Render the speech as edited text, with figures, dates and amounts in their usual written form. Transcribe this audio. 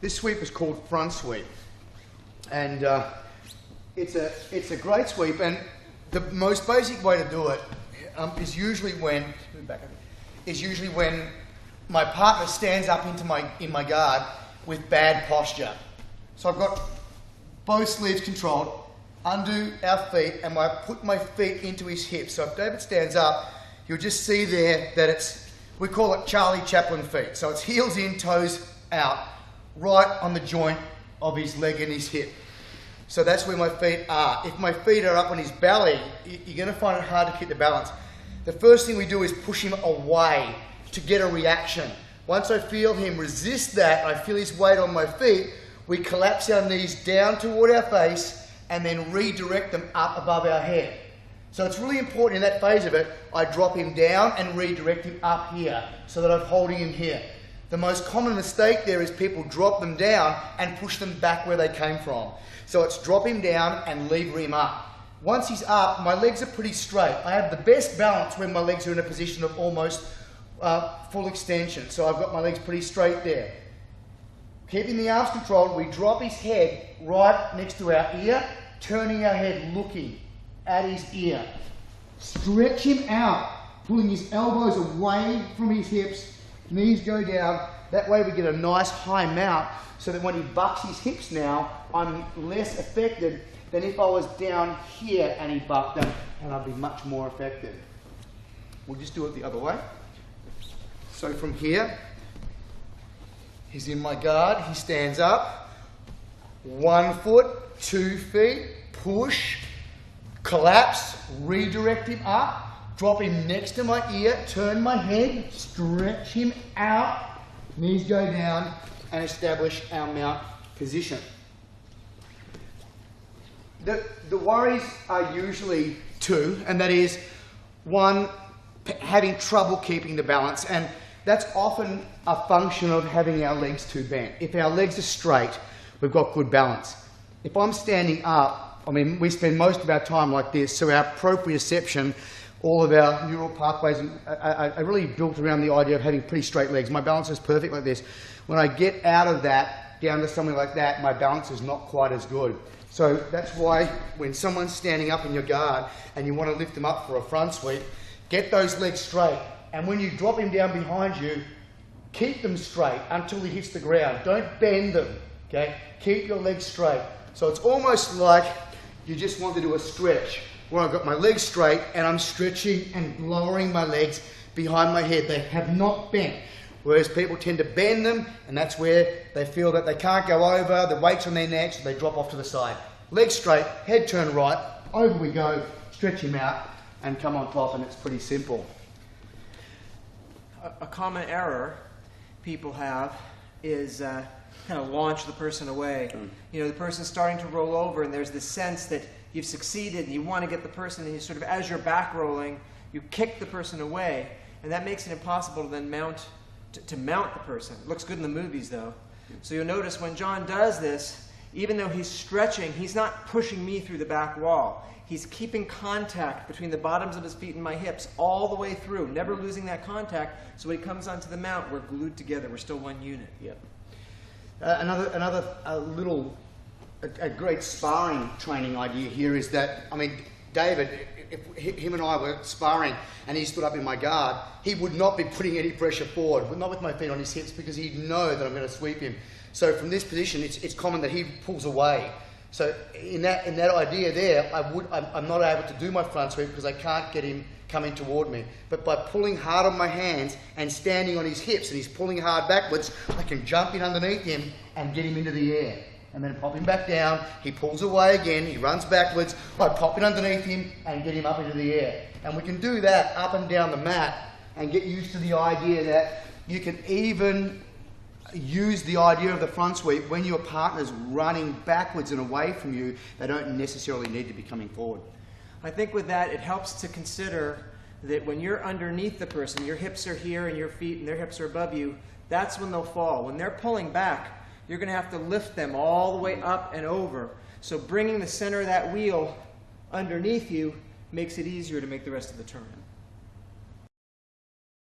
This sweep is called front sweep, and it's a great sweep. And the most basic way to do it is usually when my partner stands up in my guard with bad posture. So I've got both sleeves controlled, undo our feet, and I put my feet into his hips. So if David stands up, you'll just see there that we call it Charlie Chaplin feet. So it's heels in, toes out, right on the joint of his leg and his hip. So that's where my feet are. If my feet are up on his belly, you're going to find it hard to keep the balance. The first thing we do is push him away to get a reaction. Once I feel him resist that, I feel his weight on my feet, we collapse our knees down toward our face and then redirect them up above our head. So it's really important in that phase of it, I drop him down and redirect him up here so that I'm holding him here. The most common mistake there is people drop them down and push them back where they came from. So it's drop him down and lever him up. Once he's up, my legs are pretty straight. I have the best balance when my legs are in a position of almost full extension. So I've got my legs pretty straight there. Keeping the arms controlled, we drop his head right next to our ear, turning our head looking at his ear. Stretch him out, pulling his elbows away from his hips, knees go down. That way we get a nice high mount so that when he bucks his hips now, I'm less affected than if I was down here and he bucked them, and I'd be much more affected. We'll just do it the other way. So from here, he's in my guard, he stands up, 1 foot, 2 feet, push, collapse, redirect him up, drop him next to my ear, turn my head, stretch him out, knees go down, and establish our mount position. The worries are usually two, and that is, one, having trouble keeping the balance, and that's often a function of having our legs too bent. If our legs are straight, we've got good balance. If I'm standing up, I mean, we spend most of our time like this, so our proprioception, all of our neural pathways are really built around the idea of having pretty straight legs. My balance is perfect like this. When I get out of that, down to something like that, my balance is not quite as good. So that's why when someone's standing up in your guard and you want to lift them up for a front sweep, get those legs straight. And when you drop him down behind you, keep them straight until he hits the ground. Don't bend them, okay? Keep your legs straight. So it's almost like you just want to do a stretch where I've got my legs straight and I'm stretching and lowering my legs behind my head. They have not bent. Whereas people tend to bend them, and that's where they feel that they can't go over, the weight's on their necks, so they drop off to the side. Legs straight, head turned right, over we go, stretch him out, and come on top, and it's pretty simple. A common error people have is kind of launch the person away. You know, the person's starting to roll over, and there's this sense that you've succeeded, and you want to get the person, and you sort of, as you're back rolling, you kick the person away, and that makes it impossible to then mount the person. It looks good in the movies, though. So you'll notice when John does this, even though he's stretching, he's not pushing me through the back wall. He's keeping contact between the bottoms of his feet and my hips all the way through, never losing that contact. So when he comes onto the mount, we're glued together. We're still one unit. Yep. A great sparring training idea here is that, I mean, David, if him and I were sparring and he stood up in my guard, he would not be putting any pressure forward, not with my feet on his hips, because he'd know that I'm going to sweep him. So from this position, it's common that he pulls away. So in that idea there, I'm not able to do my front sweep because I can't get him coming toward me. But by pulling hard on my hands and standing on his hips, and he's pulling hard backwards, I can jump in underneath him and get him into the air. And then pop him back down, he pulls away again, he runs backwards, I pop it underneath him and get him up into the air. And we can do that up and down the mat and get used to the idea that you can even use the idea of the front sweep when your partner's running backwards and away from you. They don't necessarily need to be coming forward. I think with that, it helps to consider that when you're underneath the person, your hips are here and your feet and their hips are above you, that's when they'll fall. When they're pulling back, you're going to have to lift them all the way up and over. So bringing the center of that wheel underneath you makes it easier to make the rest of the turn.